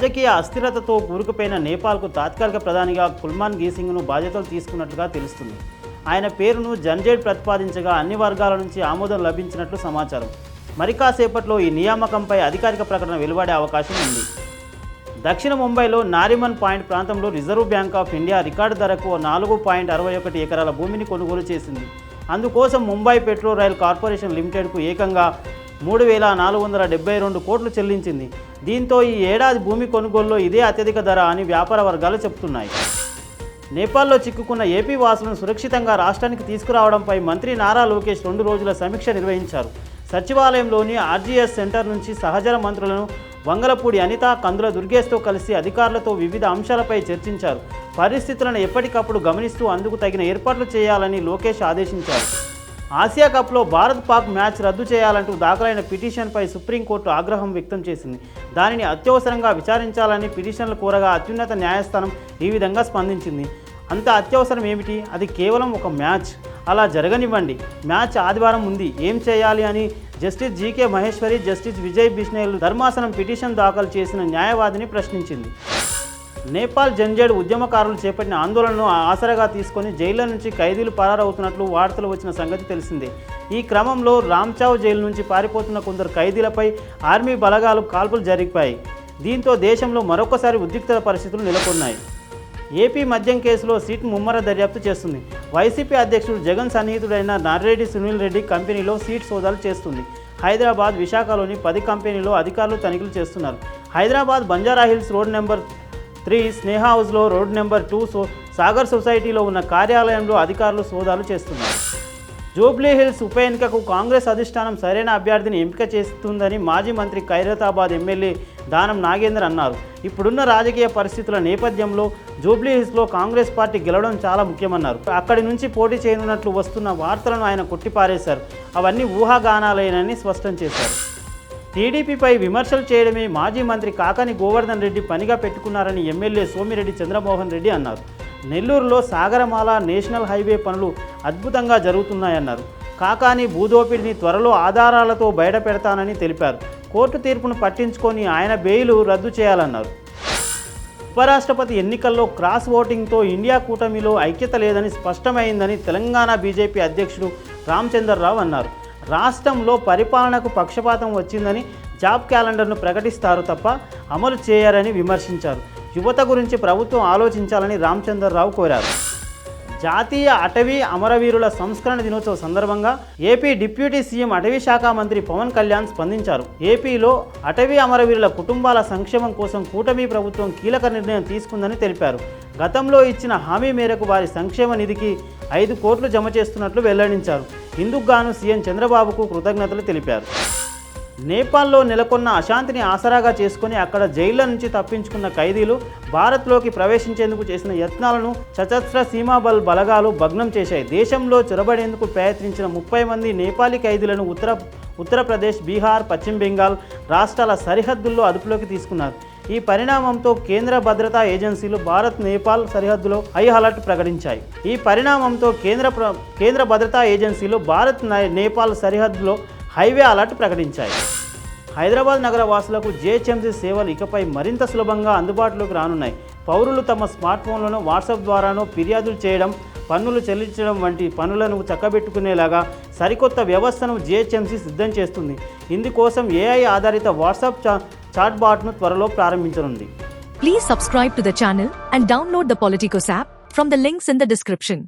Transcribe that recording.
రాజకీయ అస్థిరతతో కూరుకుపోయిన నేపాల్కు తాత్కాలిక ప్రధానిగా కుల్మాన్ గీసింగ్ను బాధ్యతలు తీసుకున్నట్లుగా తెలుస్తుంది. ఆయన పేరును జంజేడ్ ప్రతిపాదించగా అన్ని వర్గాల నుంచి ఆమోదం లభించినట్లు సమాచారం. మరి కాసేపట్లో ఈ నియామకంపై అధికారిక ప్రకటన వెలువడే అవకాశం ఉంది. దక్షిణ ముంబైలో నారిమన్ పాయింట్ ప్రాంతంలో reserve bank of India record ధరకు 4.61 ఎకరాల భూమిని కొనుగోలు చేసింది. అందుకోసం ముంబై పెట్రో రైల్ కార్పొరేషన్ లిమిటెడ్కు ఏకంగా 3,472 కోట్లు చెల్లించింది. దీంతో ఈ ఏడాది భూమి కొనుగోలులో ఇదే అత్యధిక ధర అని వ్యాపార వర్గాలు చెబుతున్నాయి. నేపాల్లో చిక్కుకున్న ఏపీ వాసులను సురక్షితంగా రాష్ట్రానికి తీసుకురావడంపై మంత్రి నారా లోకేష్ 2 రోజుల సమీక్ష నిర్వహించారు. సచివాలయంలోని ఆర్జీఎస్ సెంటర్ నుంచి సహచర మంత్రులను వంగలపూడి అనిత, కందుల దుర్గేష్తో కలిసి అధికారులతో వివిధ అంశాలపై చర్చించారు. పరిస్థితులను ఎప్పటికప్పుడు గమనిస్తూ అందుకు తగిన ఏర్పాట్లు చేయాలని లోకేష్ ఆదేశించారు. ఆసియా కప్లో భారత్-పాక్ మ్యాచ్ రద్దు చేయాలంటూ దాఖలైన పిటిషన్పై సుప్రీంకోర్టు ఆగ్రహం వ్యక్తం చేసింది. దానిని అత్యవసరంగా విచారించాలని పిటిషన్లు కోరగా అత్యున్నత న్యాయస్థానం ఈ విధంగా స్పందించింది. అంత అత్యవసరం ఏమిటి? అది కేవలం ఒక మ్యాచ్. అలా జరగనివ్వండి. మ్యాచ్ ఆదివారం ఉంది, ఏం చేయాలి అని justice GK Maheshwari, justice Vijay బిష్ణోయ్ల ధర్మాసనం పిటిషన్ దాఖలు చేసిన న్యాయవాదిని ప్రశ్నించింది. నేపాల్ జంజేడ్ ఉద్యమకారులు చేపట్టిన ఆందోళనను ఆసరాగా తీసుకొని జైళ్ల నుంచి ఖైదీలు పరారవుతున్నట్లు వార్తలు వచ్చిన సంగతి తెలిసిందే. ఈ క్రమంలో రామ్చావ్ జైలు నుంచి పారిపోతున్న కొందరు ఖైదీలపై ఆర్మీ బలగాలు కాల్పులు జరిపాయి. దీంతో దేశంలో మరొకసారి ఉద్రిక్త పరిస్థితులు నెలకొన్నాయి. ఏపీ మద్యం కేసులో సిట్ ముమ్మర దర్యాప్తు చేస్తుంది. వైసీపీ అధ్యక్షుడు జగన్ సన్నిహితుడైన నార్రెడ్డి సునీల్ రెడ్డి కంపెనీలో సీట్ సోదాలు చేస్తుంది. హైదరాబాద్, విశాఖలోని 10 కంపెనీలో అధికారులు తనిఖీలు చేస్తున్నారు. హైదరాబాద్ బంజారాహిల్స్ రోడ్ నెంబర్ 3 స్నేహ హౌస్లో, రోడ్ నెంబర్ 2 సాగర్ సొసైటీలో ఉన్న కార్యాలయంలో అధికారులు సోదాలు చేస్తున్నారు. జూబ్లీ హిల్స్ ఉప ఎన్నికకు కాంగ్రెస్ అధిష్టానం సరైన అభ్యర్థిని ఎంపిక చేస్తుందని మాజీ మంత్రి ఖైరతాబాద్ ఎమ్మెల్యే దానం నాగేందర్ అన్నారు. ఇప్పుడున్న రాజకీయ పరిస్థితుల నేపథ్యంలో జూబ్లీ హిల్స్లో కాంగ్రెస్ పార్టీ గెలవడం చాలా ముఖ్యమన్నారు. అక్కడి నుంచి పోటీ చేయనున్నట్లు వస్తున్న వార్తలను ఆయన కొట్టిపారేశారు. అవన్నీ ఊహాగానాలేనని స్పష్టం చేశారు. టీడీపీపై విమర్శలు చేయడమే మాజీ మంత్రి కాకాని గోవర్ధన్ రెడ్డి పనిగా పెట్టుకున్నారని ఎమ్మెల్యే సోమిరెడ్డి చంద్రమోహన్ రెడ్డి అన్నారు. నెల్లూరులో సాగరమాల నేషనల్ హైవే పనులు అద్భుతంగా జరుగుతున్నాయన్నారు. కాకాని భూదోపిడిని త్వరలో ఆధారాలతో బయట పెడతానని తెలిపారు. కోర్టు తీర్పును పట్టించుకొని ఆయన బెయిల్ రద్దు చేయాలన్నారు. ఉపరాష్ట్రపతి ఎన్నికల్లో క్రాస్ ఓటింగ్తో ఇండియా కూటమిలో ఐక్యత లేదని స్పష్టమైందని తెలంగాణ బీజేపీ అధ్యక్షుడు రామచంద్రరావు అన్నారు. రాష్ట్రంలో పరిపాలనకు పక్షపాతం వచ్చిందని జాబ్ క్యాలెండర్ను ప్రకటిస్తారు తప్ప అమలు చేయరని విమర్శించారు. యువత గురించి ప్రభుత్వం ఆలోచించాలని రామచంద్రరావు కోరారు. జాతీయ అటవీ అమరవీరుల సంస్కరణ దినోత్సవ సందర్భంగా ఏపీ డిప్యూటీ సీఎం అటవీ శాఖ మంత్రి పవన్ కళ్యాణ్ స్పందించారు. ఏపీలో అటవీ అమరవీరుల కుటుంబాల సంక్షేమం కోసం కూటమి ప్రభుత్వం కీలక నిర్ణయం తీసుకుందని తెలిపారు. గతంలో ఇచ్చిన హామీ మేరకు వారి సంక్షేమ నిధికి 5 కోట్లు జమ చేస్తున్నట్లు వెల్లడించారు. ఇందుకు గాను సీఎం చంద్రబాబుకు కృతజ్ఞతలు తెలిపారు. నేపాల్లో నెలకొన్న అశాంతిని ఆసరాగా చేసుకుని అక్కడ జైళ్ల నుంచి తప్పించుకున్న ఖైదీలు భారత్లోకి ప్రవేశించేందుకు చేసిన యత్నాలను సశస్త్ర సీమాబల్ బలగాలు భగ్నం చేశాయి. దేశంలో చొరబడేందుకు ప్రయత్నించిన 30 మంది నేపాలీ ఖైదీలను ఉత్తరప్రదేశ్, బీహార్, పశ్చిమ బెంగాల్ రాష్ట్రాల సరిహద్దుల్లో అదుపులోకి తీసుకున్నారు. ఈ పరిణామంతో కేంద్ర భద్రతా ఏజెన్సీలు భారత్ నేపాల్ సరిహద్దులో హై అలర్ట్ ప్రకటించాయి. ఈ పరిణామంతో కేంద్ర భద్రతా ఏజెన్సీలు భారత్ నేపాల్ సరిహద్దులో హైవే అలర్ట్ ప్రకటించాయి. హైదరాబాద్ నగర వాసులకు జిహెచ్ఎంసీ సేవలు ఇకపై మరింత సులభంగా అందుబాటులోకి రానున్నాయి. పౌరులు తమ స్మార్ట్ ఫోన్లను వాట్సాప్ ద్వారానో ఫిర్యాదులు చేయడం, పన్నులు చెల్లించడం వంటి పనులను చక్కబెట్టుకునేలాగా సరికొత్త వ్యవస్థను జిహెచ్ఎంసీ సిద్ధం చేస్తుంది. ఇందుకోసం ఏఐ ఆధారిత వాట్సాప్ చాట్ బాట్ను త్వరలో ప్రారంభించనుంది. Please subscribe to the channel and download the Politicos app from the links in the description.